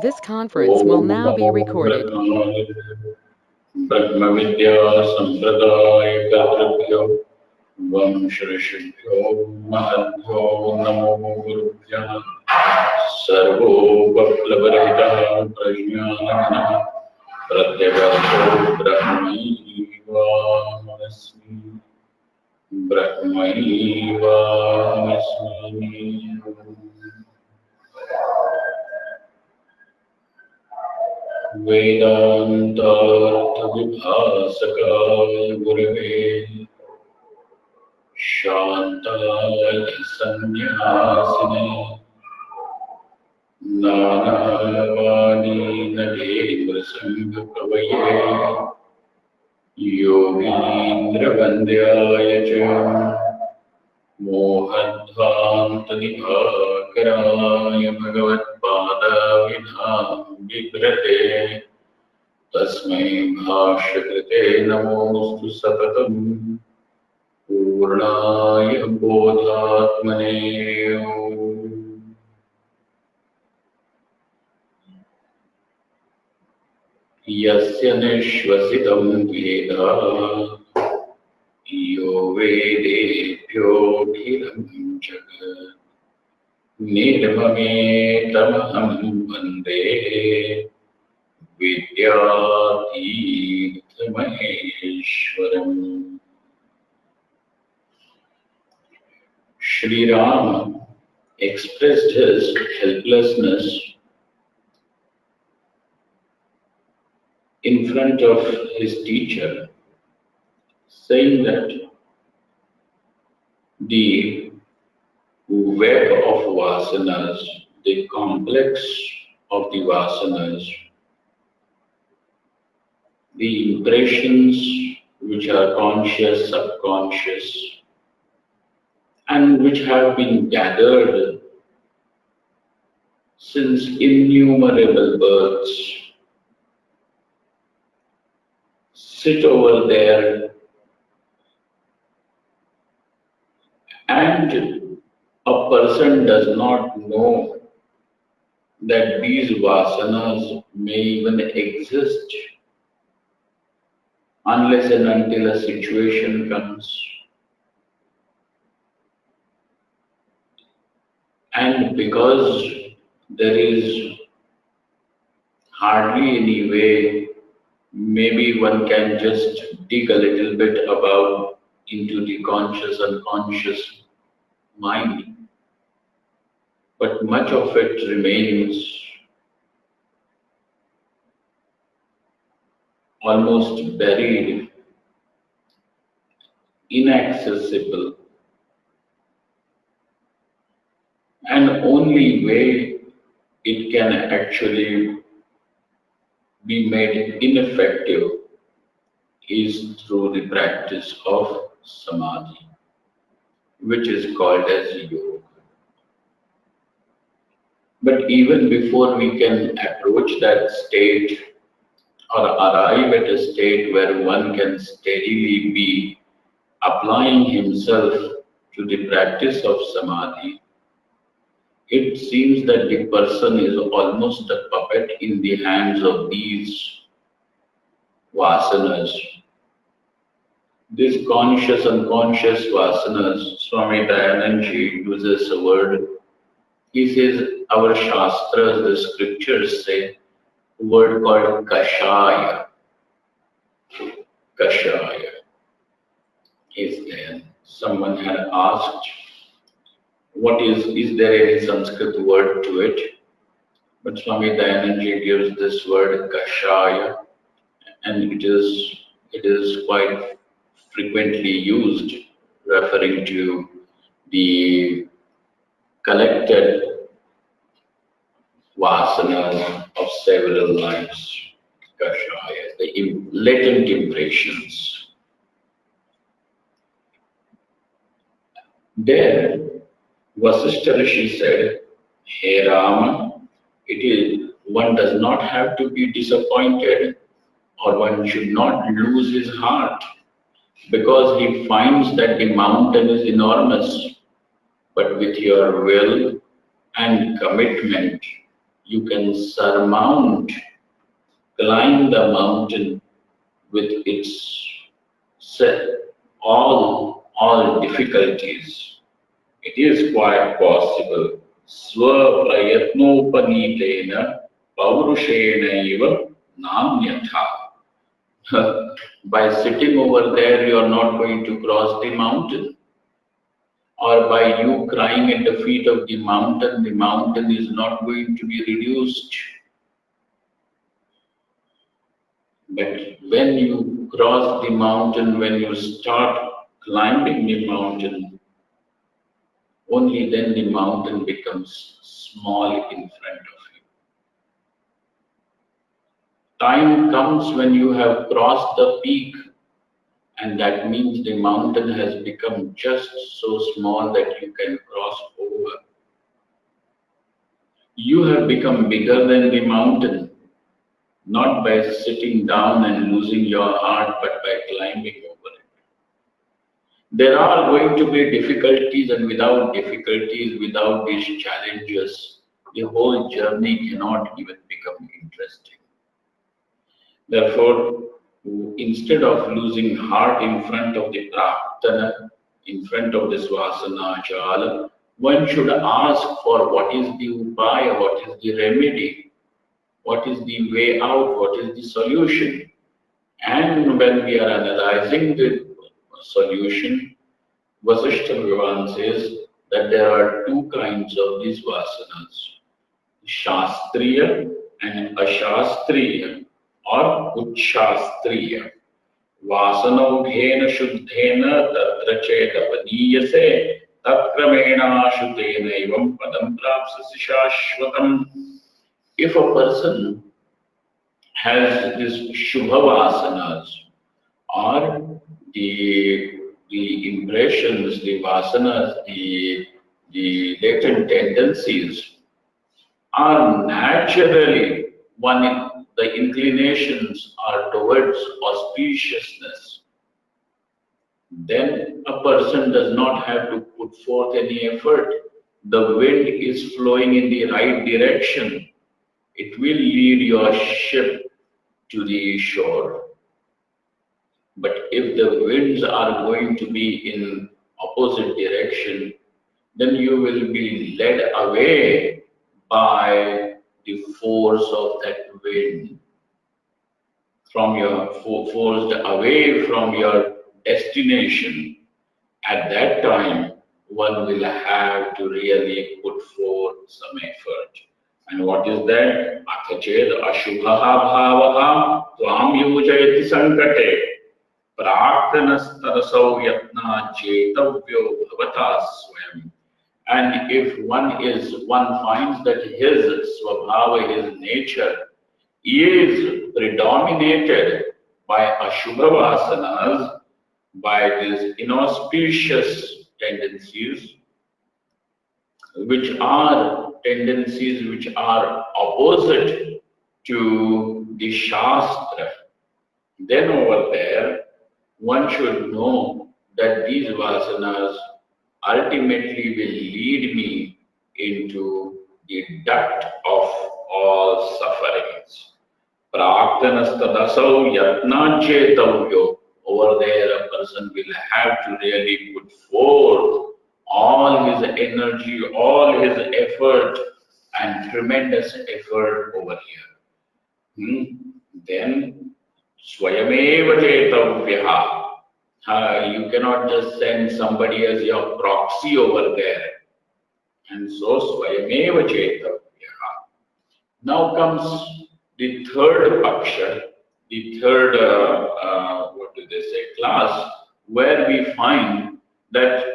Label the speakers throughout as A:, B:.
A: This conference will now be recorded.
B: ब्रह्म विद्या संप्रदाय कर्तृभ्यो वंश ऋषिभ्यो महद्भ्यो नमो गुरुभ्यः सर्वोपप्लवरहितः प्रज्ञानघनः प्रत्यगर्थो ब्रह्मैवाहमस्मि ब्रह्मैवाहमस्मि। वेदान्तार्थविभासकाय गुरवे शान्ताय सन्न्यासिने नानावाणी नगेन्द्रसङ्गकवये योगीन्द्रवन्द्याय च मोहध्वान्तनिभाकराय भगवत्पादाविधाम्बिभ्रते तस्मै भाष्यकृते नमोऽस्तु सततम् पूर्णाय बोधात्मने। यस्य निःश्वसितं वेद यो वेदेभ्योऽखिलं जगत् निर्ममेतमहं वन्दे विद्यातीर्थमहेश्वरम्। Shri Ram expressed his helplessness in front of his teacher, saying that the web of vasanas, the complex of the vasanas, the impressions which are conscious, subconscious, and which have been gathered since innumerable births, sit over there, and a person does not know that these vasanas may even exist unless and until a situation comes. And because there is hardly any way, maybe one can just dig a little bit about into the conscious unconscious mind, but much of it remains almost buried, inaccessible, and only way it can actually be made ineffective is through the practice of samadhi, which is called as yoga. But even before we can approach that state or arrive at a state where one can steadily be applying himself to the practice of samadhi, it seems that the person is almost a puppet in the hands of these vasanas. These conscious unconscious vasanas, Swami Dayanandji uses a word. He says our shastras, the scriptures say, a word called kashaya. Kashaya is there. Someone had asked, is there any Sanskrit word to it? But Swami Dayanandji gives this word kashaya, and it is quite frequently used, referring to the collected vasanas of several lives, kashaya, the latent impressions. There, Vasishtha Rishi said, "Hey Rama, one does not have to be disappointed, or one should not lose his heart, because he finds that the mountain is enormous, but with your will and commitment, you can surmount, climb the mountain with its set, all difficulties. It is quite possible. Swaprayatnopanitena paurushenaiva namyatha. By sitting over there, you are not going to cross the mountain. Or by you crying at the feet of the mountain is not going to be reduced. But when you cross the mountain, when you start climbing the mountain, only then the mountain becomes small in front of you. Time comes when you have crossed the peak, and that means the mountain has become just so small that you can cross over. You have become bigger than the mountain, not by sitting down and losing your heart, but by climbing over it. There are going to be difficulties, and without difficulties, without these challenges, the whole journey cannot even become interesting. Therefore, instead of losing heart in front of the prarthana, in front of this vasana jala, one should ask for what is the upaya, what is the remedy, what is the way out, what is the solution. And when we are analyzing the solution, Vasishtha Bhagavan says that there are two kinds of these vasanas, Shastriya and Ashastriya or Uchastriya. Vasanaughena Shuddhena Tatra Chetavaniyase Tatkramena Shuddhena Evam Padam Prapsasi Shashvatam. If a person has these Shubha Vasanas or the impressions, the vasanas, the latent tendencies are naturally the inclinations are towards auspiciousness, then a person does not have to put forth any effort. The wind is flowing in the right direction. It will lead your ship to the shore. But if the winds are going to be in opposite direction, then you will be led away by the force of that wind, forced away from your destination. At that time, one will have to really put forth some effort. And what is that? Athached ashubhaha bhavaha tvam yujayati sankate prarthanastarasau yatna chetavyo bhavata swayam. And if one finds that his swabhava, his nature, is predominated by ashubha vasanas, by these inauspicious tendencies, which are opposite to the Shastra, then over there one should know that these vasanas ultimately will lead me into the depth of all sufferings. Prarthanastadasau yatnachetavyo. Over there, a person will have to really put forth all his energy, all his effort, and tremendous effort over here. Then, swayameva chetavyaha. You cannot just send somebody as your proxy over there. And so, swayameva chetavyaha. Now comes the third paksha, the third, class, where we find that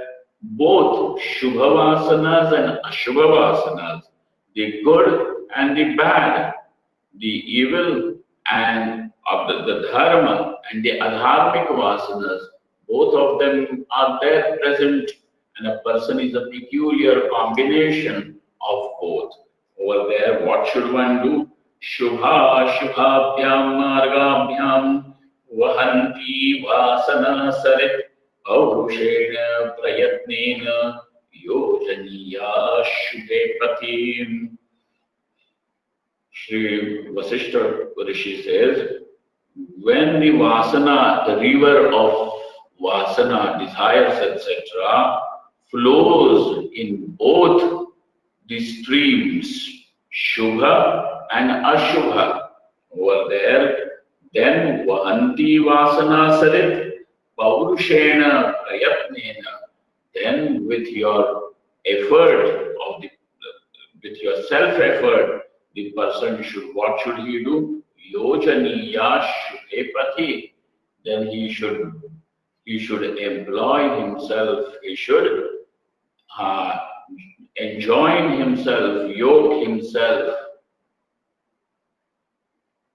B: both Shubhavasanas and Ashubhavasanas, the good and the bad, the evil and of the dharma and the adharmic vasanas, both of them are there present, and a person is a peculiar combination of both. Over there, what should one do? Shubha Shubhabhyam Margabhyam Vahanti Vasana Sarit Aurushena Prayatnena Yojaniya Shubhe Pratim. Sri Vasishta Rishi says, when the Vasana, the river of Vasana, desires, etc., flows in both the streams, Shubha and Ashubha, over there, then Vahanti Vasana Sarit, Paurushena Prayatnena, then with your effort of the with your self effort, the person should, what should he do? Yojaniya Shubhe Pati. Then he should employ himself, he should uh, enjoin himself, yoke himself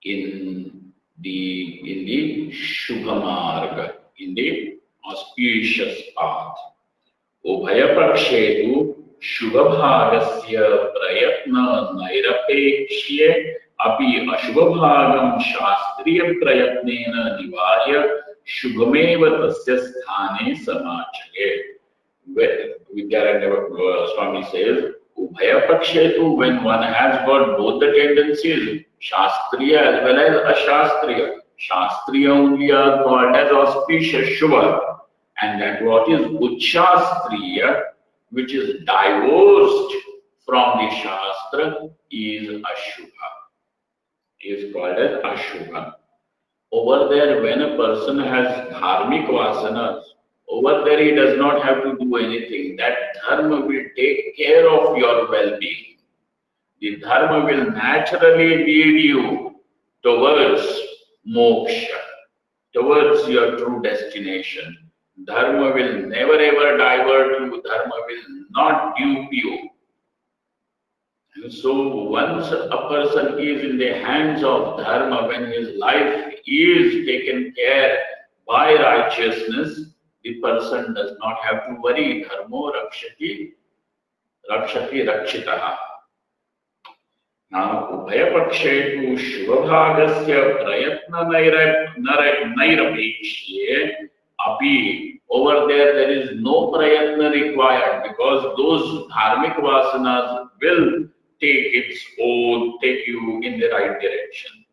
B: in the Shubhamarga, in the auspicious path. उभयपक्षेषु शुभभागस्य प्रयत्न नैरपेक्ष्ये अपि अशुभभागं शास्त्रीयप्रयत्नेन निवार्य शुभमेव तस्य स्थाने समाचरेत्. Vidyananda Swami says, Ubhayapakshetu, when one has got both the tendencies, Shastriya as well as Ashastriya. Shastriya only are called as auspicious, Shubha. And that what is Uchastriya, which is divorced from the Shastra, is Ashubha, is called as Ashubha. Over there, when a person has dharmic vasanas, over there he does not have to do anything. That dharma will take care of your well-being. The dharma will naturally lead you towards moksha, towards your true destination. Dharma will never ever divert you, dharma will not dupe you. And so once a person is in the hands of dharma, when his life is taken care by righteousness, the person does not have to worry. Dharmo rakshati, rakshati rakshitaha. Now, Ubhayapakshetu Shubhabhagasya Prayatna Nairapekshye Api. Over there is no prayatna required because those dharmic vasanas will take you in the right direction.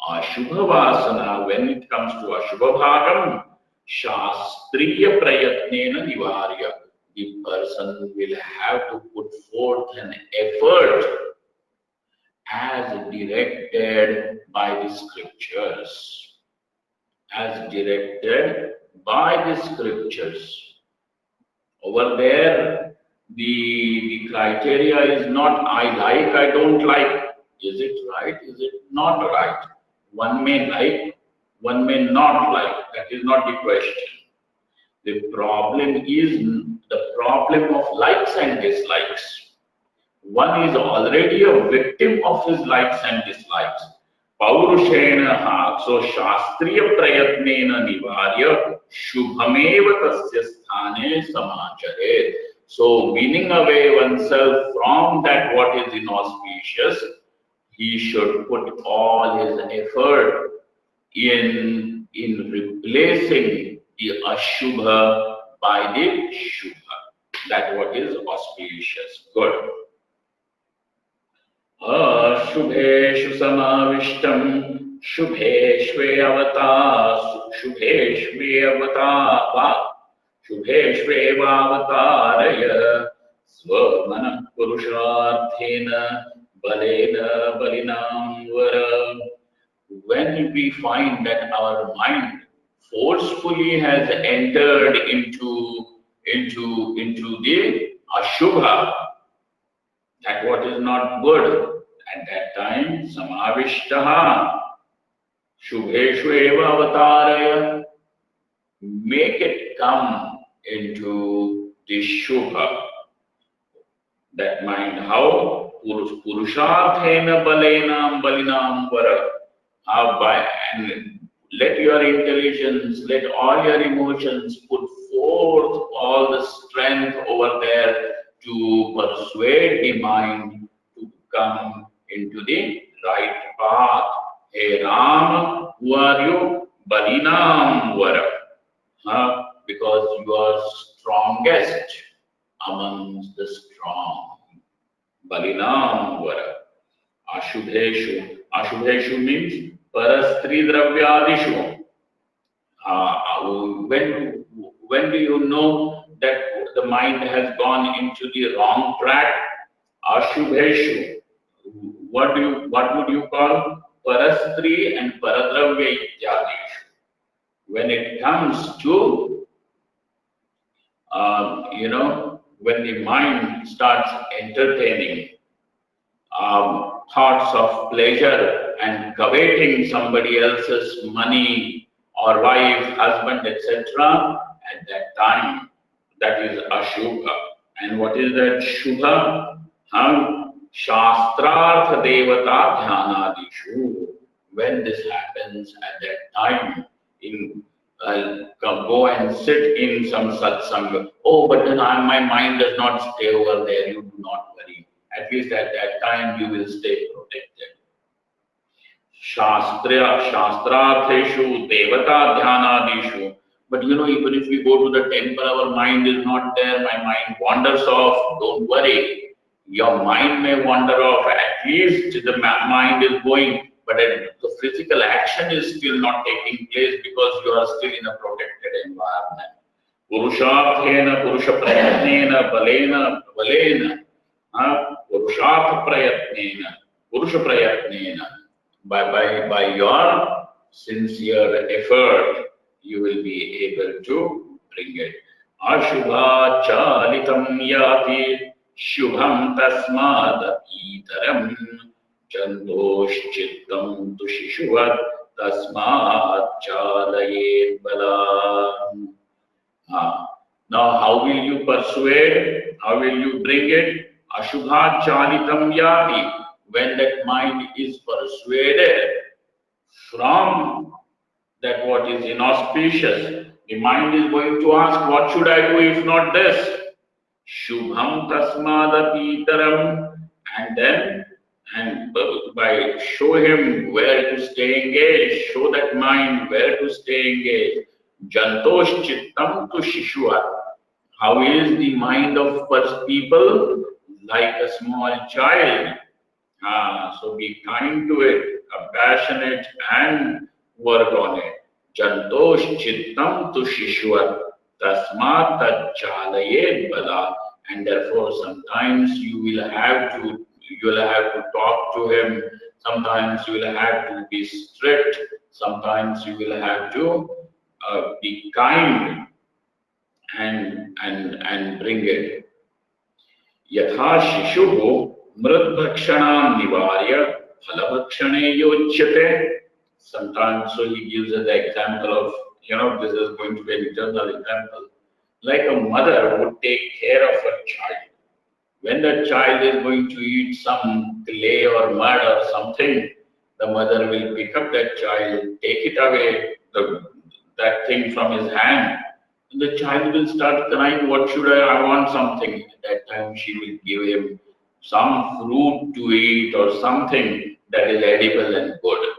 B: Ashubha vasana, when it comes to Ashubha bhagam, Shastriya prayatnena nivarya. The person will have to put forth an effort as directed by the scriptures. As directed by the scriptures. Over there, the criteria is not I like, I don't like. Is it right? Is it not right? One may like, one may not like. That is not the question. The problem is the problem of likes and dislikes. One is already a victim of his likes and dislikes. Paurushena, so Shastriya Prayatnena Nivarya Shubhameva Tasya Sthane Samacharet. So weaning away oneself from that what is inauspicious, he should put all his effort in replacing the Ashubha by the Shubha. That what is auspicious. Good. शुभेषु समाविष्टं शुभेष्वेवता शुभेष्वेवता शुभेष्वेवावतारय स्वमनः पुरुषार्थेन बलेन बलिनां वर. When we find that our mind forcefully has entered into the Ashubha, that what is not good, at that time, samavishtaha, shubheshu eva avataraya, make it come into the shubha. That mind, how? Purusharthena balenam balinam vara. How by, and let your intelligence, let all your emotions put forth all the strength over there to persuade the mind to come into the right path. Hey Ram, who are you? Balinam Vara. Because you are strongest amongst the strong. Balinam Vara. Ashubheshu. Ashubheshu means parastri dravyadishu. When do you know that the mind has gone into the wrong track? Ashubheshu. What would you call parastri and paradravya ityadishu? When it comes to when the mind starts entertaining thoughts of pleasure and coveting somebody else's money or wife, husband, etc., at that time, that is Ashubha. And what is that Shubha? Shastrartha Devata Dhyanadishu. When this happens at that time, in go and sit in some satsang. Oh, but then my mind does not stay over there. You do not worry. At least at that time you will stay protected. Shastrartheshu devata dhyanadishu. But even if we go to the temple, our mind is not there. My mind wanders off. Don't worry. Your mind may wander off. At least the mind is going, but the physical action is still not taking place because you are still in a protected environment. Purusharthena, Purusha Prayatnena, Balena, Purushartha Prayatnena, Purusha Prayatnena. By your sincere effort, you will be able to bring it. Ashubha chalitam yati shubham tasmad itaram chandosh chittam tu shishuvat tasmad chalayet balam. Now, how will you persuade? How will you bring it? Ashubha chalitam yati. When that mind is persuaded from that what is inauspicious, the mind is going to ask, what should I do if not this? Shubham tasmadapitaram. And then, by show him where to stay engaged, show that mind where to stay engaged. Jantosh chittam tu shishua. How is the mind of people? Like a small child. So be kind to it, compassionate, and work on it. Jantosh chittam tu shishvat tasmat tachalaye bala. And therefore, sometimes you will have to talk to him. Sometimes you will have to be strict. Sometimes you will have to be kind and bring it. यथा शिशुः मृद्भक्षणान् निवार्य फलभक्षणे योच्यते. Sometimes, so he gives us the example of, this is going to be an eternal example. Like a mother would take care of her child. When the child is going to eat some clay or mud or something, the mother will pick up that child, take it away, that thing from his hand. The child will start crying, what should I want something. At that time, she will give him some fruit to eat or something that is edible and good.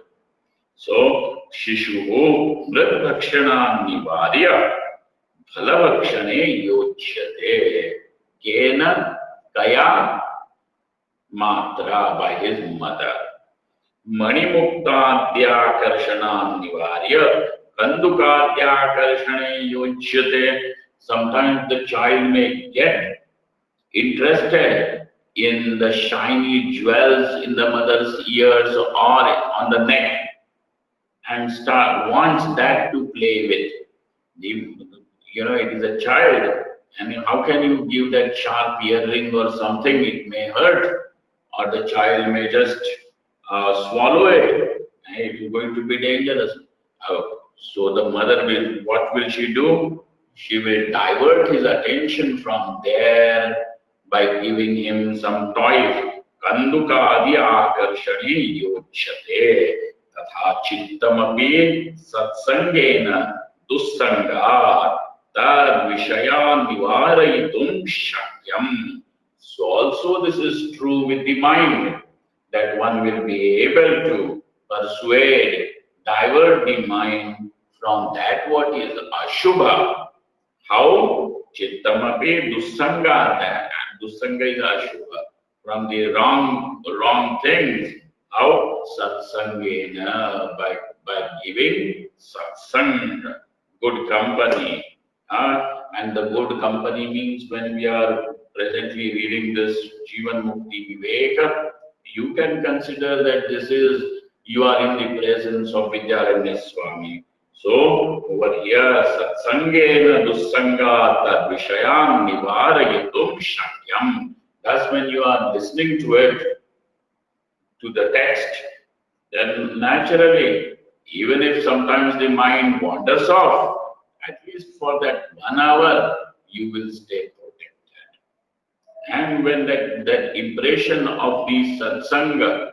B: So, Shishuhu Mridbhakshana Nivarya Phalavakshane Yochyate Kena Kaya Matra, by his mother. Manimuktadyakarshanan Nivarya Kandukadyakarshane Yochyate. Sometimes the child may get interested in the shiny jewels in the mother's ears or on the neck and wants that to play with. It is a child. I mean, how can you give that sharp earring or something? It may hurt, or the child may just swallow it. It is going to be dangerous. So the mother what will she do? She will divert his attention from there by giving him some toys. Kanduka adi akarshani yochyate tatha chittamapi satsangena dussangat tad vishayan nivarayitum shakyam. So also this is true with the mind, that one will be able to persuade, divert the mind from that what is Ashubha. How? Chittamapi dussangata. And dussanga is Ashubha. From the wrong things. How? Satsangena, by giving satsang, good company. And the good company means when we are presently reading this Jivanmukti Viveka, you can consider that this is, you are in the presence of Vidyaranya Swami. So over here, satsangena dussangata vishayam nivarayatum shakyam. Thus, when you are listening to it, to the text, then naturally, even if sometimes the mind wanders off, at least for that 1 hour, you will stay protected. And when that impression of the satsanga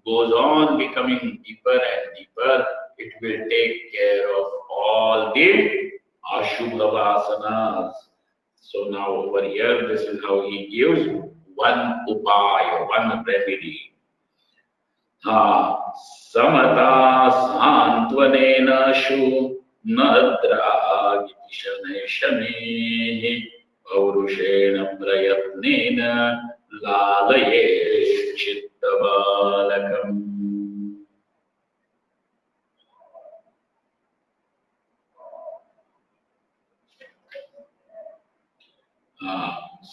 B: goes on becoming deeper and deeper, it will take care of all the ashubha vasanas. So now over here, this is how he gives one upaya, one remedy. समता सान्त्वनेन शु नद्रागिति शनैः शनैः पौरुषेण प्रयत्नेन लालये चित्तबालकम्.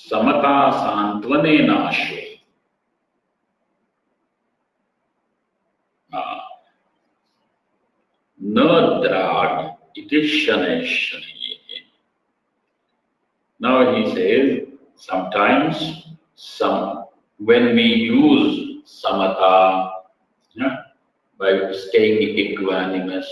B: समता सान्त्वनेन शु. No drag, it is shanai shani. Now he says, sometimes when we use samatha, yeah, by staying equanimous,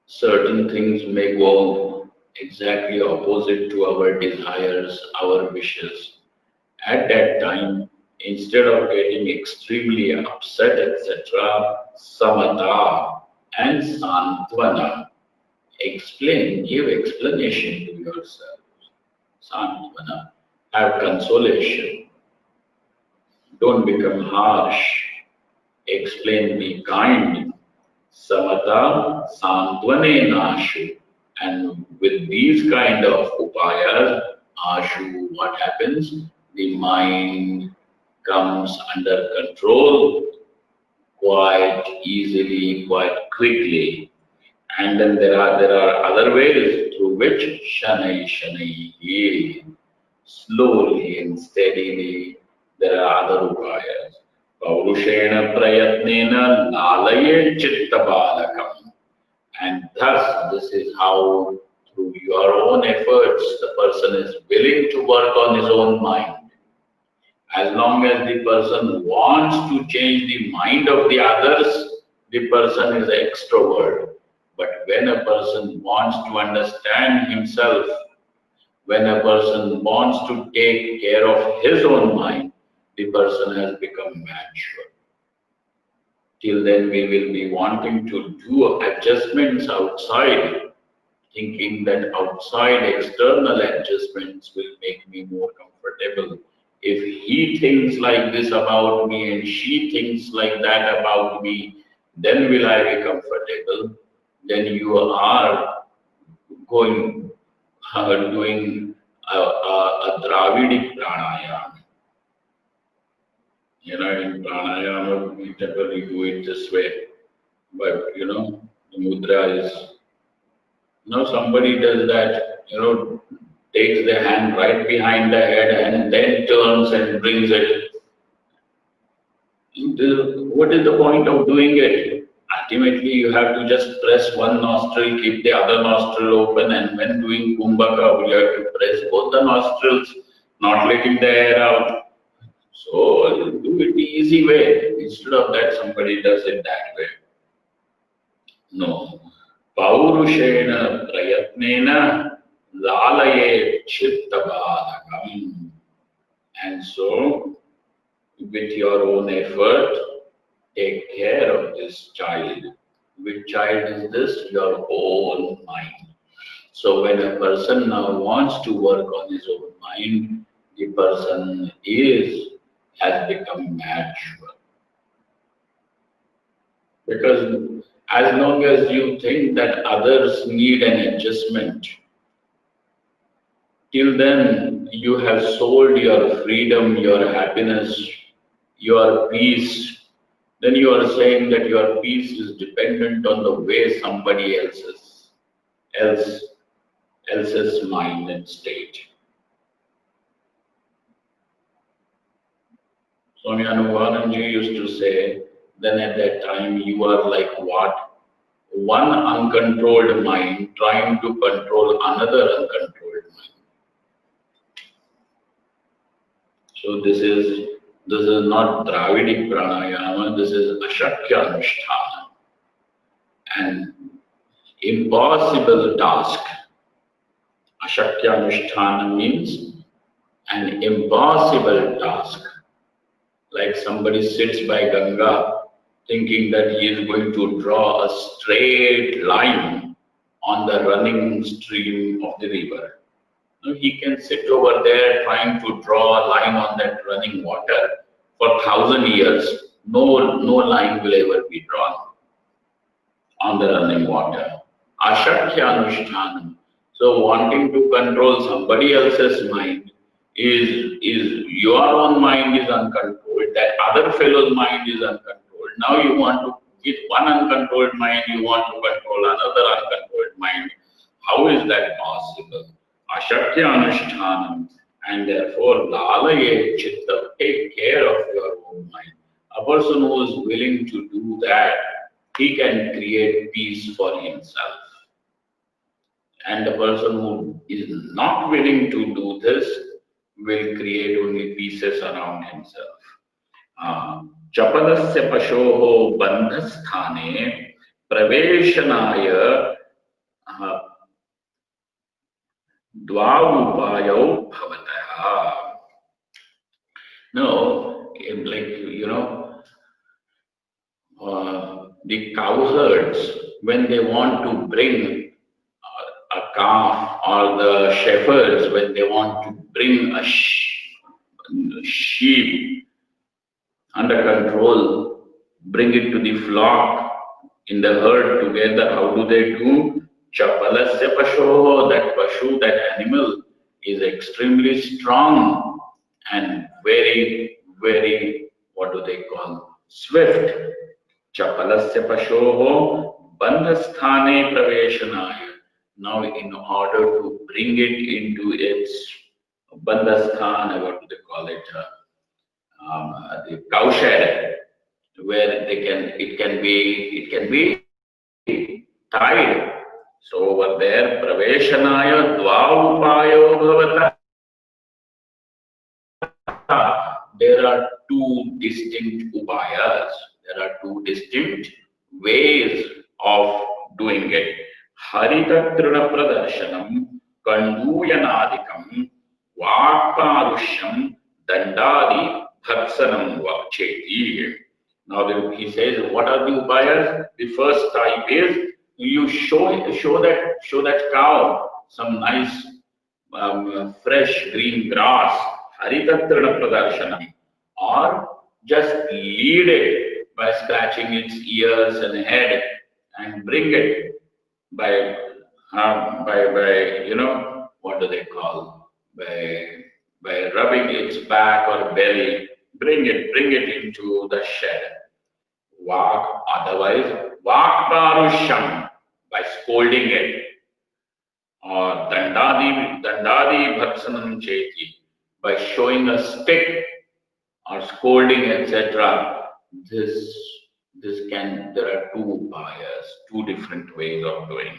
B: certain things may go exactly opposite to our desires, our wishes. At that time, instead of getting extremely upset, etc., samatha and santvana, give explanation to yourself. Santvana, have consolation. Don't become harsh. Explain, be kind. Samatha, santvane ashu. And with these kind of upayas, ashu, what happens? The mind comes under control quite easily, quite quickly. And then there are other ways through which shanai, slowly and steadily, there are other upayas. Paurushena prayatnena lalaye chittabalakam. And thus, this is how, through your own efforts, the person is willing to work on his own mind. As long as the person wants to change the mind of the others, the person is an extrovert. But when a person wants to understand himself, when a person wants to take care of his own mind, the person has become mature. Till then, we will be wanting to do adjustments outside, thinking that outside external adjustments will make me more comfortable. If he thinks like this about me and she thinks like that about me, then will I be comfortable? Then you are going doing a Dravidic pranayama. In pranayama, we typically do it this way. But, the mudra is, somebody does that, takes the hand right behind the head and then turns and brings it. What is the point of doing it? Ultimately, you have to just press one nostril, keep the other nostril open, and when doing kumbhaka, you have to press both the nostrils, not letting the air out. So do it the easy way. Instead of that, somebody does it that way. No. Paurushena prayatnena lalaye chittabalakam. And so, with your own effort, take care of this child. Which child is this? Your own mind. So when a person now wants to work on his own mind, the person has become mature. Because as long as you think that others need an adjustment, till then you have sold your freedom, your happiness, your peace, then you are saying that your peace is dependent on the way somebody else else's mind and state. Swami Anuvananji used to say, then at that time you are like what? One uncontrolled mind trying to control another uncontrolled mind. So this is not Dravidic pranayama, this is Ashakya Anushtana, an impossible task. Ashakya Anushtana means an impossible task. Like somebody sits by Ganga thinking that he is going to draw a straight line on the running stream of the river. Now, he can sit over there trying to draw a line on that running water for 1,000 years. No line will ever be drawn on the running water. Ashakya Anushtanam. So wanting to control somebody else's mind is your own mind is uncontrolled, that other fellow's mind is uncontrolled. Now you want to, with one uncontrolled mind, you want to control another uncontrolled mind. How is that possible? Ashakya Anushtanam. And therefore, Lalaye Chitta, take care of your own mind. A person who is willing to do that, he can create peace for himself. And the person who is not willing to do this will create only pieces around himself. Chapadasya pashoho bandhasthane praveshanaya dvaupayo bhavatah. No, like, the cowherds, when they want to bring a calf, or the shepherds, when they want to bring a sheep under control, bring it to the flock in the herd together, how do they do? Chapalasya pasho, that pashu, that animal is extremely strong and very, very, what do they call? Swift. Chapalasya pashoho bandhasthane praveshanaya. Now, in order to bring it into its bandhasthana, what do they call it? The cowshed, where it can be tied. So over there, praveshanaya dvaupayo bhavata. There are two distinct upayas. There are two distinct ways of doing it. Harita trina pradarshanam, kanduyanadikam, vakparushyam, dandadi, bhatsanam vacheti. Now he says, what are the upayas? The first type is you show that cow some nice fresh green grass, haritatrana pradarshanam, or just lead it by scratching its ears and head and bring it by what do they call, by rubbing its back or belly, bring it into the shed. Vak, otherwise vak parusham, by scolding it, or dandadi bhatsanam cheti, by showing a stick or scolding, etc. This there are two bias, two different ways of doing.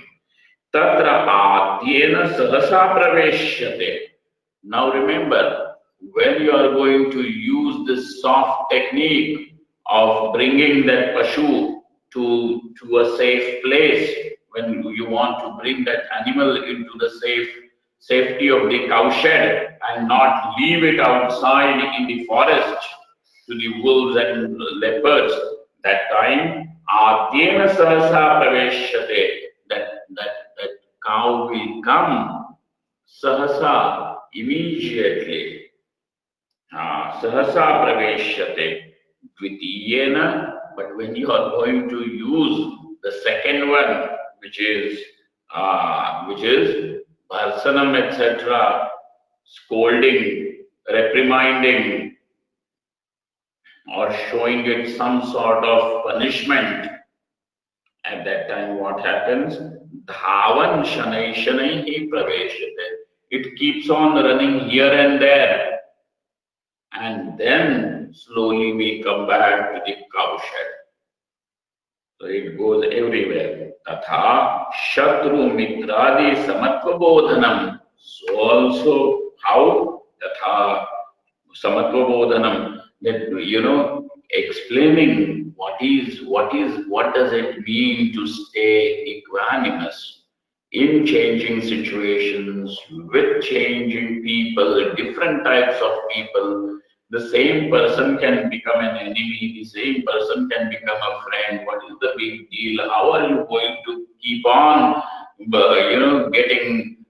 B: Tatra adyena sahasa praveshyate. Now remember, when you are going to use this soft technique of bringing that pashu to a safe place, when you want to bring that animal into the safety of the cowshed and not leave it outside in the forest to the wolves and leopards, that time adyena sahasa praveshyate, that cow will come sahasa, immediately. Sahasa praveshyate dvitiyena. But when you are going to use the second one, which is bharsanam, etc., scolding, reprimanding, or showing it some sort of punishment, at that time what happens? Dhavan shanai shanai hi praveshate. It keeps on running here and there, and then slowly we come back to the cowshed. So it goes everywhere. Tatha Shatru Mitradi Samatva Bodhanam. So also how? Tatha Samatva Bodhanam. That explaining what does it mean to stay equanimous in changing situations, with changing people, different types of people. The same person can become an enemy, the same person can become a friend. What is the big deal? How are you going to keep on, getting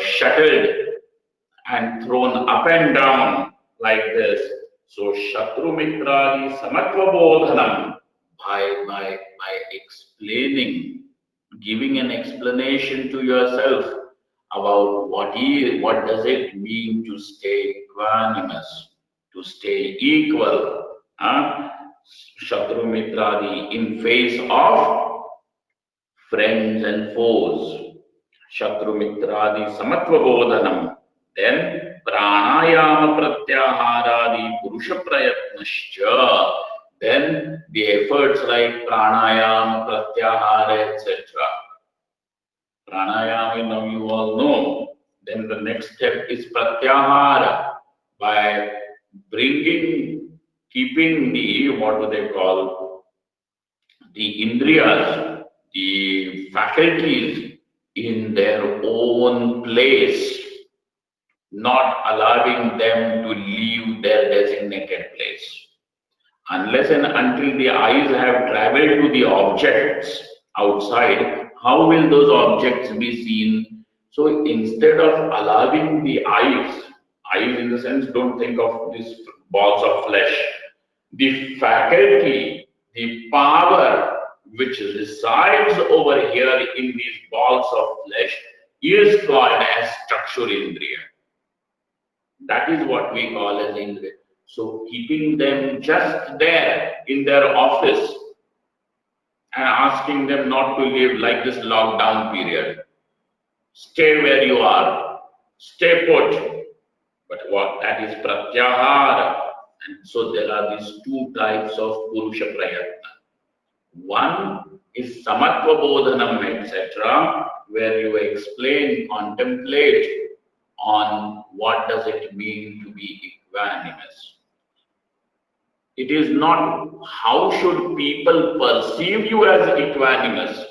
B: shuttled and thrown up and down like this? So, Shatru Mitradi Samatva Bodhanam, by explaining, giving an explanation to yourself about what does it mean to stay equanimous, to stay equal. Huh? Shatru Mitradi in face of friends and foes. Shatru Mitradi Samatva Bodhanam. Then Pranayama Pratyaharadi Purusha Prayatnascha. Then the efforts like Pranayama, Pratyahara, etc. Pranayama, now you all know. Then the next step is Pratyahara, by keeping the, what do they call, the indriyas, the faculties in their own place, not allowing them to leave their designated place. Unless and until the eyes have traveled to the objects outside, how will those objects be seen? So instead of allowing the eyes in the sense, don't think of these balls of flesh, the faculty, the power which resides over here in these balls of flesh is called as Chakshurindriya. That is what we call as Indra. So keeping them just there in their office and asking them not to live like this lockdown period. Stay where you are. Stay put. But what that is pratyahara. And so there are these two types of purusha prayatna. One is samatva bodhanam, etc., where you explain, contemplate on what does it mean to be equanimous. It is not how should people perceive you as equanimous.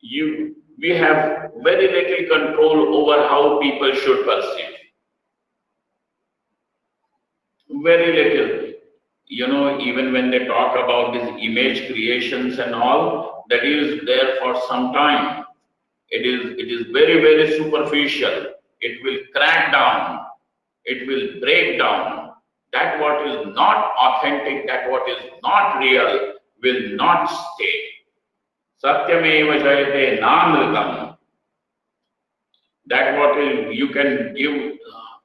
B: We have very little control over how people should perceive. Very little. Even when they talk about these image creations and all, that is there for some time. It is very, very superficial. It will crack down. It will break down. That what is not authentic, that what is not real, will not stay. Satyameva jayate namritam. That what is, you can give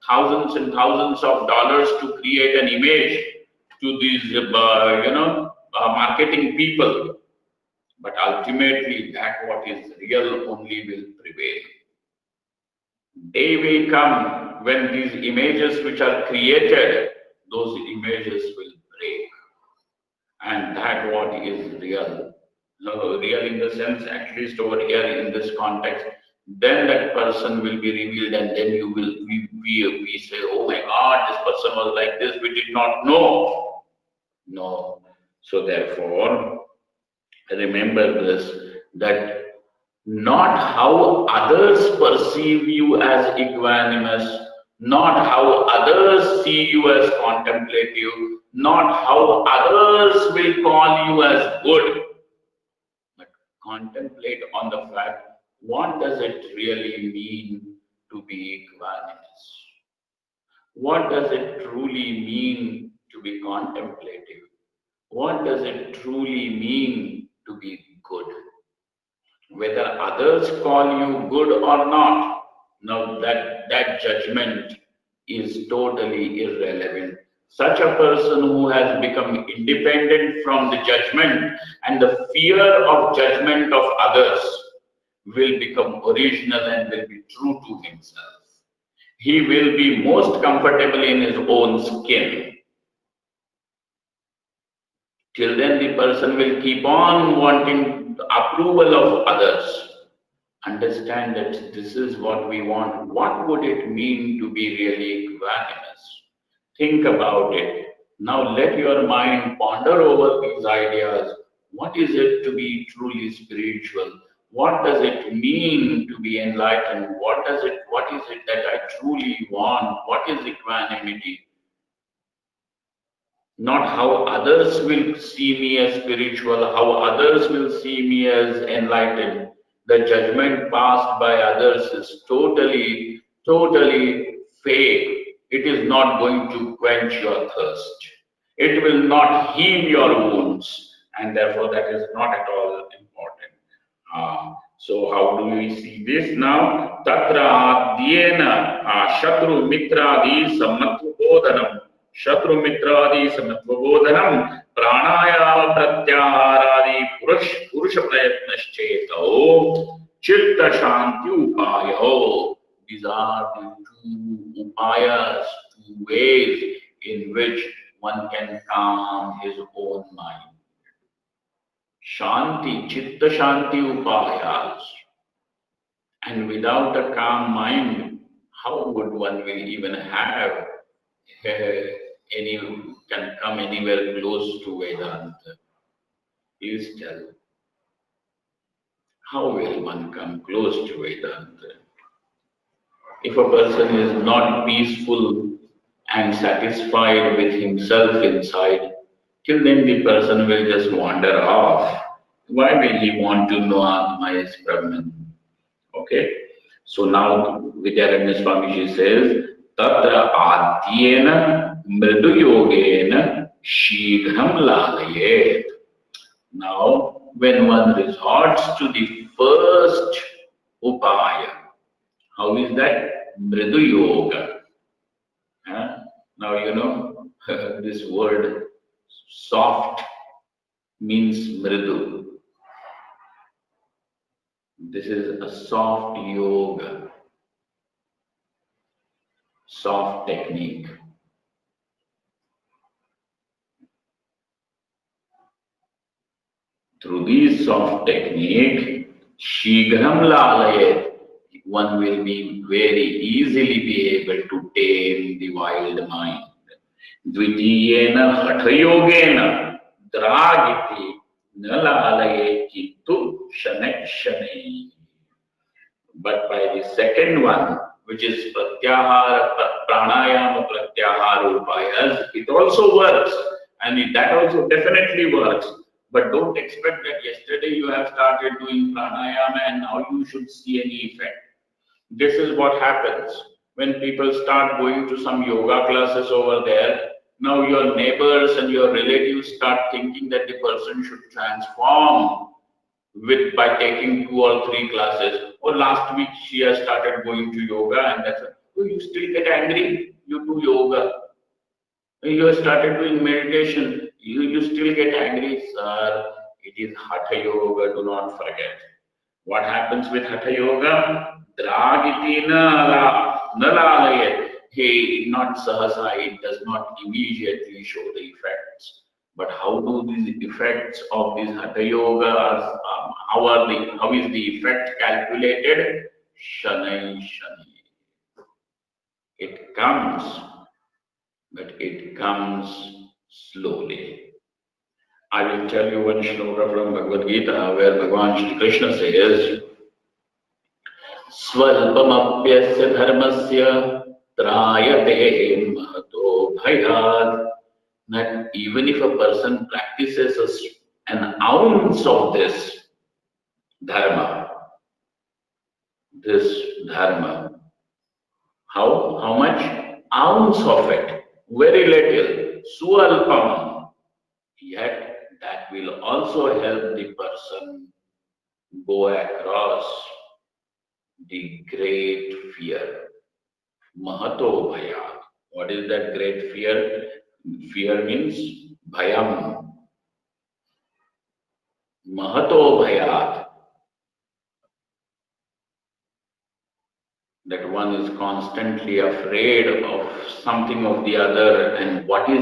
B: thousands and thousands of dollars to create an image to these, marketing people. But ultimately, that what is real only will prevail. Day will come when these images which are created, those images will break. And that what is real. No, real in the sense, at least over here in this context, then that person will be revealed, and then we say, oh my God, this person was like this, we did not know. No. So therefore, remember this, that not how others perceive you as equanimous, not how others see you as contemplative, not how others will call you as good, but contemplate on the fact, what does it really mean to be equanimous? What does it truly mean to be contemplative? What does it truly mean to be good? Whether others call you good or not, now that judgment is totally irrelevant. Such a person who has become independent from the judgment and the fear of judgment of others will become original and will be true to himself. He will be most comfortable in his own skin. Till then, the person will keep on wanting the approval of others. Understand that this is what we want. What would it mean to be really equanimous? Think about it. Now let your mind ponder over these ideas. What is it to be truly spiritual? What does it mean to be enlightened? What is it that I truly want? What is equanimity? Not how others will see me as spiritual, how others will see me as enlightened. The judgment passed by others is totally fake. It is not going to quench your thirst. It will not heal your wounds, and therefore that is not at all important. So how do we see this now? Tatra adyena shatru mitradi samatvodanam. शत्रु मित्रादि समत्वबोधनम प्राणायाम प्रत्याहारादि पुरुष प्रयत्नश्चेतो चित्त शांति उपायो. These are the two upayas, two ways in which one can calm his own mind. Shanti, chitta shanti upayas. And without a calm mind, how would one will even have any can come anywhere close to Vedanta? Please tell. How will one come close to Vedanta? If a person is not peaceful and satisfied with himself inside, till then the person will just wander off. Why will he want to know Atma is Brahman? Okay. So now Vidyaranya Swamiji says, Tatra adyena mridu yogena shighram lalayet. Now, when one resorts to the first upaya, how is that? Mridu yoga. Huh? Now, you know, this word soft means mridu. This is a soft yoga, soft technique. Through this soft technique, Shighram Lalayet, one will be very easily be able to tame the wild mind. Dvitiyena Hathayogena Dragiti Nalalayet Kittu Shanek Shanei. But by the second one, which is Pratyahara, Pranayama Pratyahara Upayas, it also works. And that also definitely works. But don't expect that yesterday you have started doing pranayama and now you should see any effect. This is what happens when people start going to some yoga classes over there. Now your neighbors and your relatives start thinking that the person should transform with by taking 2 or 3 classes. Or last week she has started going to yoga and that's oh, you still get angry. You do yoga. You have started doing meditation. You still get angry, sir. It is Hatha Yoga, do not forget. What happens with Hatha Yoga? Dragiti nalalayat. Hey, not sahasa, it does not immediately show the effects. But how do these effects of this Hatha Yoga how is the effect calculated? Shanai Shani. It comes, but it comes slowly. I will tell you one shloka from Bhagavad Gita where Bhagavan Shri Krishna says, Swalpamapyasya dharmasya trayate mahato bhayat. That even if a person practices an ounce of dharma, this dharma, how much? Ounce of it, very little, swalpam. Yet that will also help the person go across the great fear. Mahato Bhaya. What is that great fear? Fear means bhayam, mahato bhayat, that one is constantly afraid of something of the other. And what are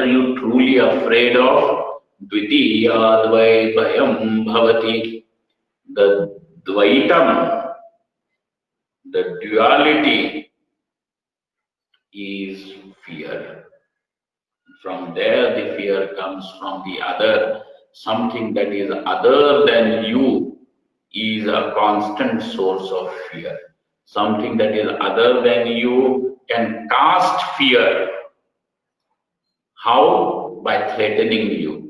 B: you truly afraid of? Dvitiyadvai bhayam bhavati. The dvaitam, the duality is fear. From there, the fear comes from the other. Something that is other than you is a constant source of fear. Something that is other than you can cast fear. How? By threatening you.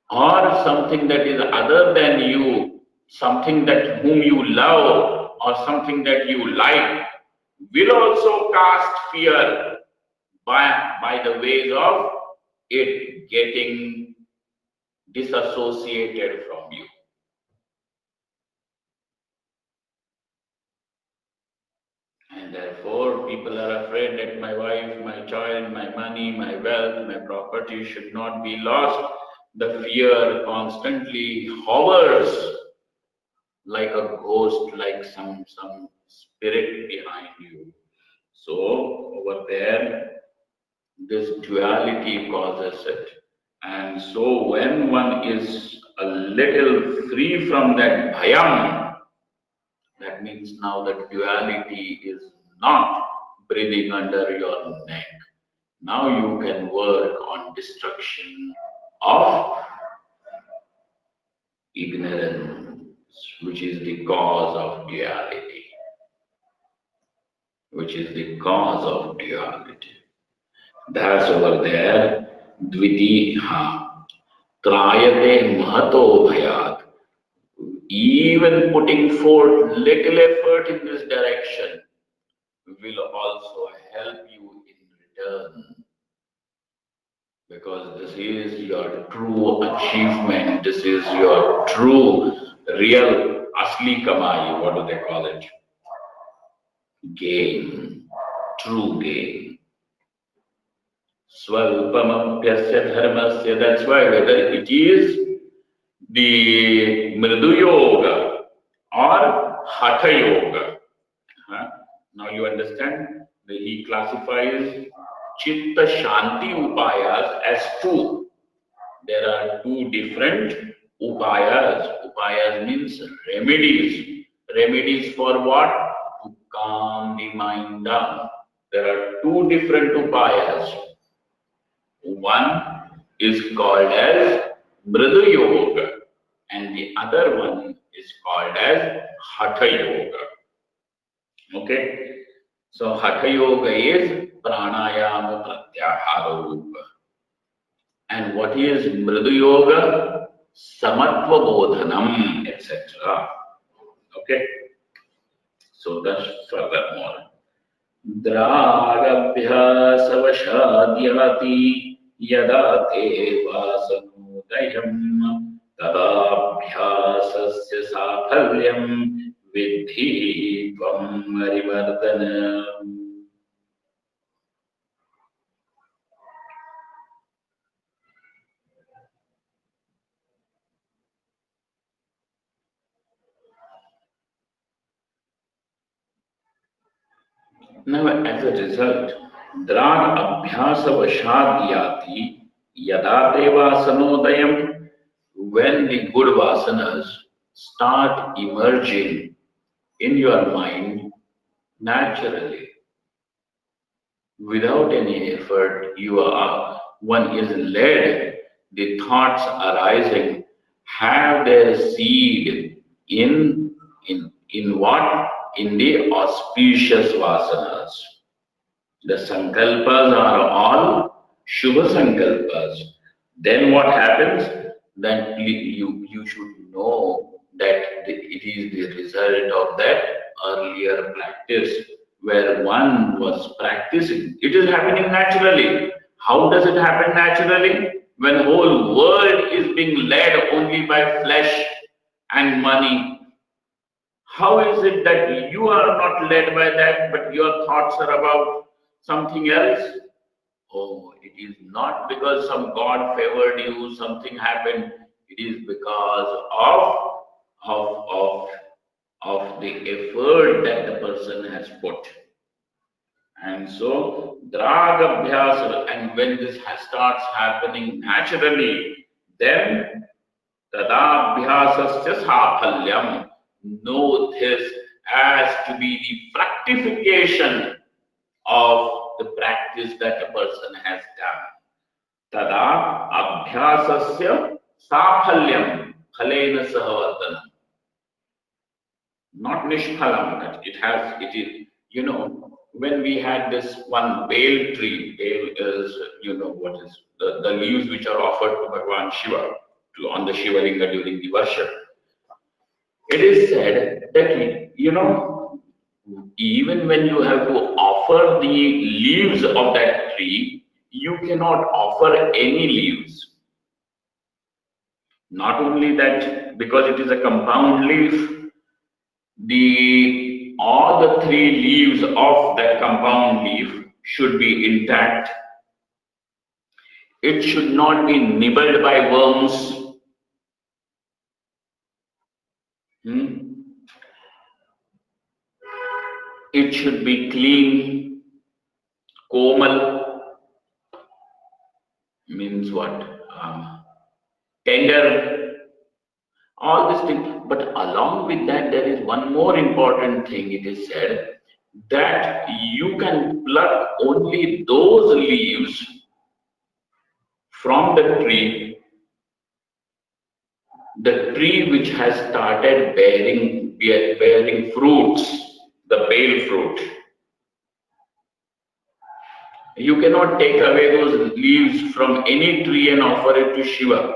B: Or something that is other than you, something that whom you love or something that you like, will also cast fear by the ways of it getting disassociated from you. And therefore, people are afraid that my wife, my child, my money, my wealth, my property should not be lost. The fear constantly hovers like a ghost, like some spirit behind you. So over there, this duality causes it. And so when one is a little free from that bhayam, that means now that duality is not breathing under your neck. Now you can work on destruction of ignorance, which is the cause of duality. Which is the cause of duality. That's over there. Dvitiha. Trayate mahato bhayat. Even putting forth little effort in this direction will also help you in return, because this is your true achievement. This is your true, real, asli kamai. What do they call it? Gain. True gain. Swalpamapyasya dharmasya. That's why whether it is the Mridu Yoga or Hatha Yoga. Now you understand that he classifies Chitta Shanti Upayas as two. There are two different upayas. Upayas means remedies. Remedies for what? To calm the mind down. There are two different upayas. One is called as Mridu Yoga and the other one is called as Hatha Yoga. Okay? So Hatha Yoga is Pranayama Pratyahara Rupa. And what is Mridu Yoga? Samatva Bodhanam, etc. Okay? So that's furthermore. द्रागभ्यासवशाद्याति यदा ते वासनोदयम् तदाभ्यासस्य साफल्यं विद्धि त्वम् Harivardhan. Now, as a result, drag abhyasa vashadyati yada te vasanodayam, when the good vasanas start emerging in your mind naturally, without any effort, one is led, the thoughts arising have their seed in what? In the auspicious vasanas. The sankalpas are all Shubha sankalpas. Then what happens? Then you should know that it is the result of that earlier practice where one was practicing. It is happening naturally. How does it happen naturally? When whole world is being led only by flesh and money, how is it that you are not led by that, but your thoughts are about something else? Oh, it is not because some God favored you, something happened. It is because of of of the effort that the person has put. And so, drag abhyasa, and when this starts happening naturally, then tadabhyasasya saphalyam. Know this as to be the fructification of the practice that a person has done. Tada abhyasasya saphalyam phalena sahavartanam. Not nishphalam, that it is, when we had this one bale tree, bale is, what is the leaves which are offered to Bhagavan Shiva on the Shiva Linga during the worship. It is said that, even when you have to offer the leaves of that tree, you cannot offer any leaves. Not only that, because it is a compound leaf, the all the three leaves of that compound leaf should be intact. It should not be nibbled by worms. Hmm. It should be clean. Komal means what? Tender. All these things. But along with that, there is one more important thing. It is said that you can pluck only those leaves from the tree which has started bearing fruits, the pale fruit. You cannot take away those leaves from any tree and offer it to Shiva.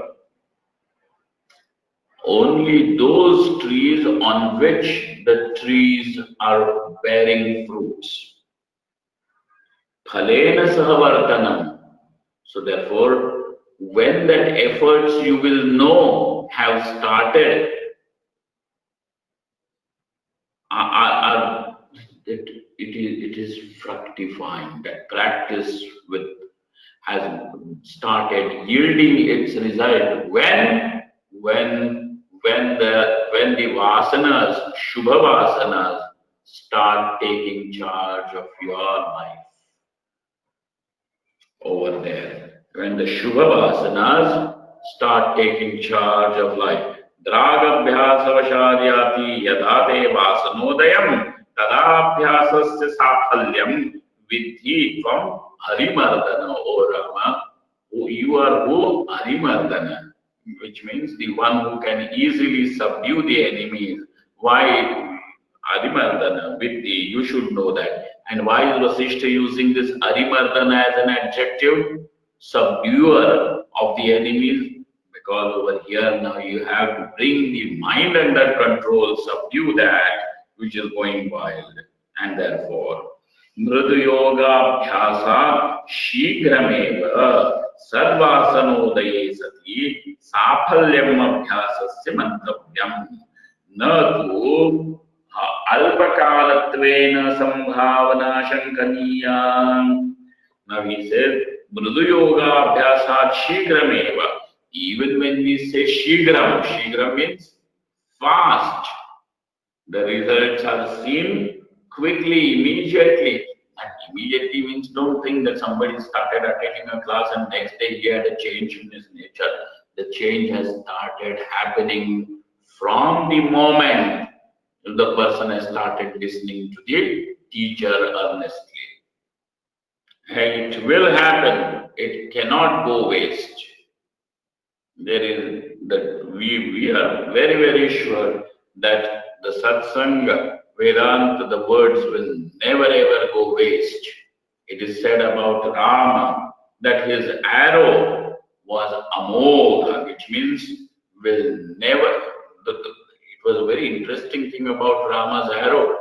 B: Only those trees on which the trees are bearing fruits. Phalena sahavartanam. So therefore, when that efforts you will know have started, are it is fructifying. That practice with has started yielding its result when the vasanas, shubha vasanas, start taking charge of your life over there. When the shubha vasanas start taking charge of life, dragabhyasavasharyati yadate vasanodayam tadabhyasasya saphalyam vidhi tvam harimardana. O Rama, you are who? Harimardana, which means the one who can easily subdue the enemies. Why Harimardana? Vidhi, you should know that. And why is Vasishtha using this Harimardana as an adjective? Subduer of the enemies. Because over here now you have to bring the mind under control, subdue that which is going wild. And therefore, Mridu Yoga Bhyasa Shigrameva Sarvasanodaye Sati Saphalyam Abhyasasya Mantravyam न तो अल्पकालत्वेन संभावना शंकनीया. Now he said, Mridu Yoga Abhyasat Shigrameva. Even when we say Shigram, Shigram means fast. The results are seen quickly, immediately. And immediately means don't think that somebody started attending a class and next day he had a change in his nature. The change has started happening from the moment the person has started listening to the teacher earnestly. And it will happen. It cannot go waste. There is that we are very, very sure that the satsanga, Vedanta, the words will never ever go waste. It is said about Rama that his arrow was amogha, which means will never. It was a very interesting thing about Rama's arrow.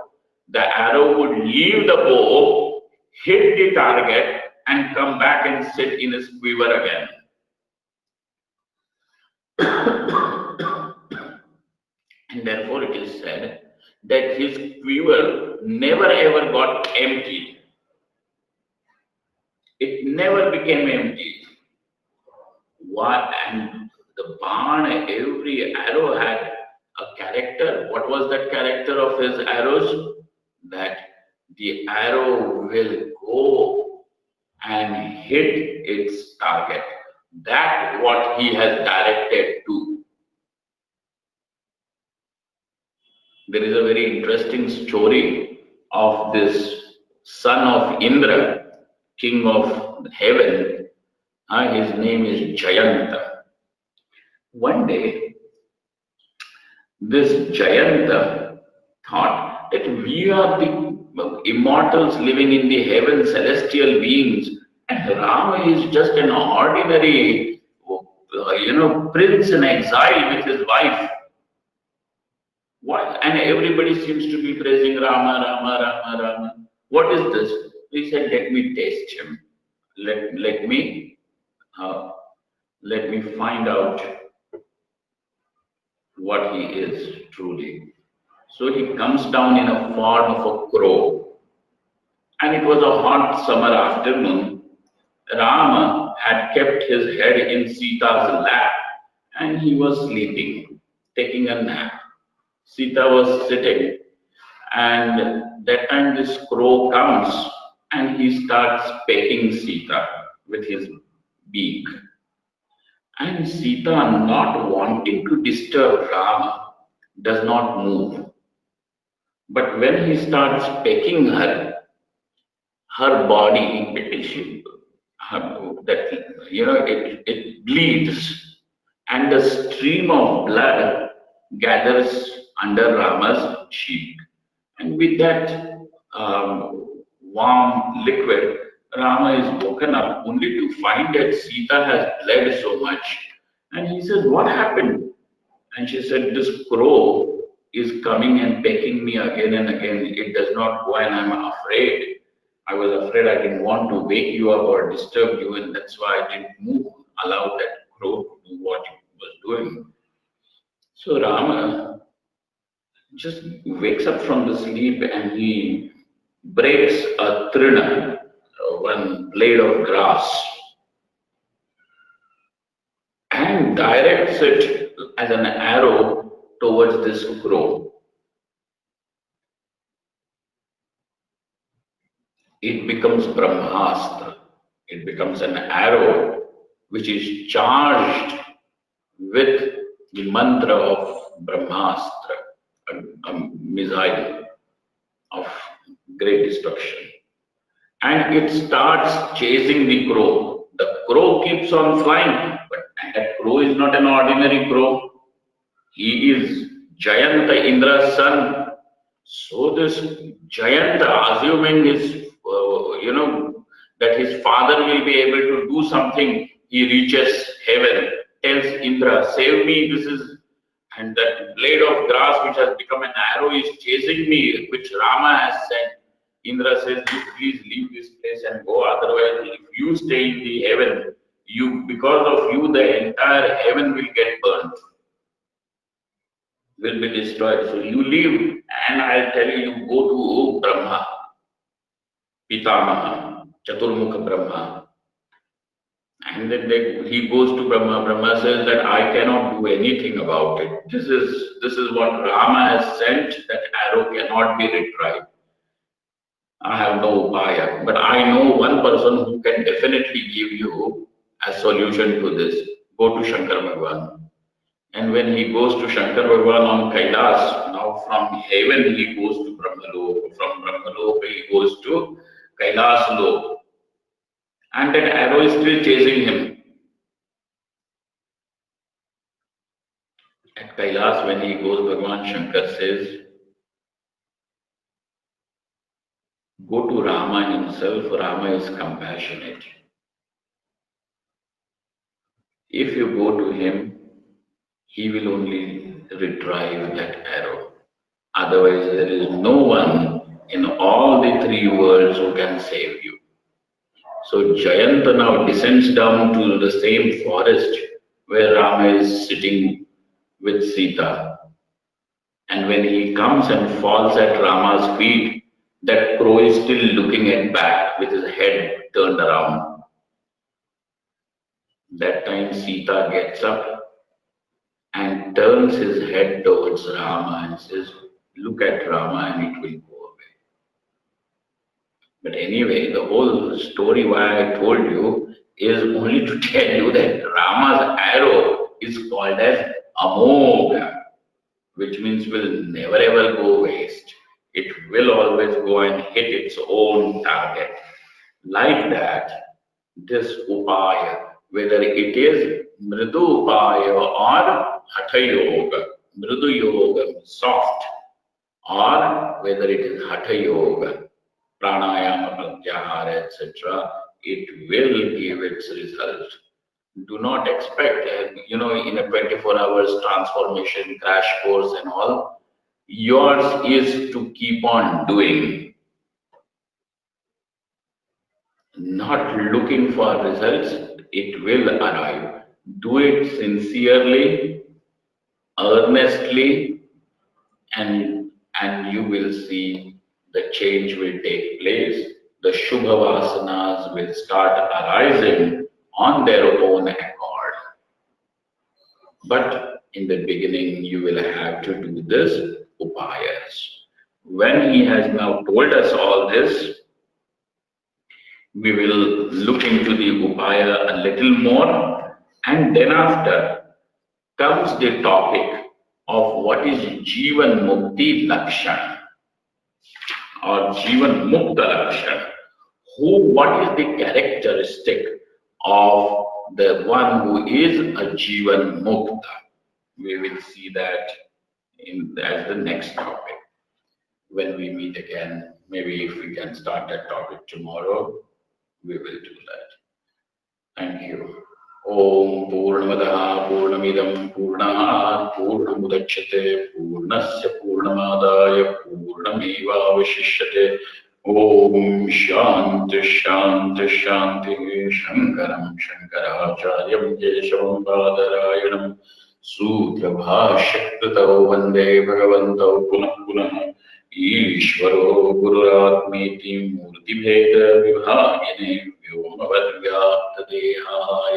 B: The arrow would leave the bow, hit the target, and come back and sit in his quiver again. And therefore it is said that his quiver never ever got emptied. It never became empty. What and the barn, every arrow had a character. What was that character of his arrows? That the arrow will go and hit its target. That what he has directed to. There is a very interesting story of this son of Indra, king of heaven. His name is Jayanta. One day, this Jayanta thought that we are the immortals living in the heaven, celestial beings, and Rama is just an ordinary, prince in exile with his wife. What? And everybody seems to be praising Rama, Rama, Rama, Rama. What is this? He said, "Let me taste him. Let me uh, let me find out what he is truly." So he comes down in a form of a crow, and it was a hot summer afternoon. Rama had kept his head in Sita's lap, and he was sleeping, taking a nap. Sita was sitting, and that time this crow comes and he starts pecking Sita with his beak. And Sita, not wanting to disturb Rama, does not move. But when he starts pecking her, her body, it bleeds, and the stream of blood gathers under Rama's cheek. And with that warm liquid, Rama is woken up only to find that Sita has bled so much. And he says, "What happened?" And she said, "This crow is coming and pecking me again and again. It does not go, and I'm afraid. I was afraid I didn't want to wake you up or disturb you, and that's why I didn't move, allow that crow to do what it was doing." So Rama just wakes up from the sleep and he breaks a trina, one blade of grass, and directs it as an arrow towards this crow. It becomes Brahmastra. It becomes an arrow which is charged with the mantra of Brahmastra, a missile of great destruction. And it starts chasing the crow. The crow keeps on flying, but that crow is not an ordinary crow. He is Jayanta, Indra's son. So this Jayanta, assuming that his father will be able to do something, he reaches heaven, tells Indra, "Save me, this is," and that blade of grass which has become an arrow is chasing me, which Rama has sent. Indra says, "You please leave this place and go, otherwise if you stay in the heaven, because of you, the entire heaven will get burnt, will be destroyed. So you leave, and I'll tell you, you go to Brahma, Pitamaha, Chaturmukha Brahma." And then he goes to Brahma. Brahma says that I cannot do anything about it. This is what Rama has sent. That arrow cannot be retrieved. I have no upaya, but I know one person who can definitely give you a solution to this. Go to Shankar Bhagwan. And when he goes to Shankar Bhagwan on Kailas, now from heaven he goes to Brahmalok. From Brahmalok he goes to Kailas Lok. And that arrow is still chasing him. At Kailas, when he goes, Bhagwan Shankar says, "Go to Rama himself. Rama is compassionate. If you go to him, he will only retrieve that arrow. Otherwise, there is no one in all the three worlds who can save you." So Jayanta now descends down to the same forest where Rama is sitting with Sita. And when he comes and falls at Rama's feet, that crow is still looking at back with his head turned around. That time Sita gets up and turns his head towards Rama and says, "Look at Rama and it will go away." But anyway, the whole story why I told you is only to tell you that Rama's arrow is called as Amogha, which means will never ever go waste. It will always go and hit its own target. Like that, this upaya, whether it is mridu upaya or hatha yoga, mridu yoga, soft, or whether it is hatha yoga, pranayama, pratyahara, etc., it will give its result. Do not expect, in a 24 hours transformation crash course and all. Yours is to keep on doing, not looking for results. It will arrive. Do it sincerely, earnestly, and you will see the change will take place. The Shubha Vasanas will start arising on their own accord. But in the beginning, you will have to do this upayas. When he has now told us all this, we will look into the upaya a little more, and then after comes the topic of what is Jivan Mukti Lakshan or Jivan Mukta Lakshan. What is the characteristic of the one who is a Jivan Mukta? We will see that as the next topic. When we meet again, maybe if we can start that topic tomorrow, we will do that. Thank you. Om Purnamadaha Purnamidam Purnahat Purnamudachyate Purnasya Purnamadaya Purnameva Vashishyate. Om Shanti Shanti Shanti Shankaram Shankaracharyam Keshavam Badarayanam Sutra Bhashyakritau Vande Bhagavantau Punah Punah ईश्वरो गुरुरात्मेति मूर्तिभेद विभागिने व्योमवद्व्याप्तदेहाय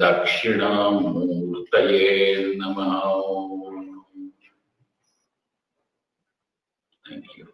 B: दक्षिणामूर्तये नमः. Thank you.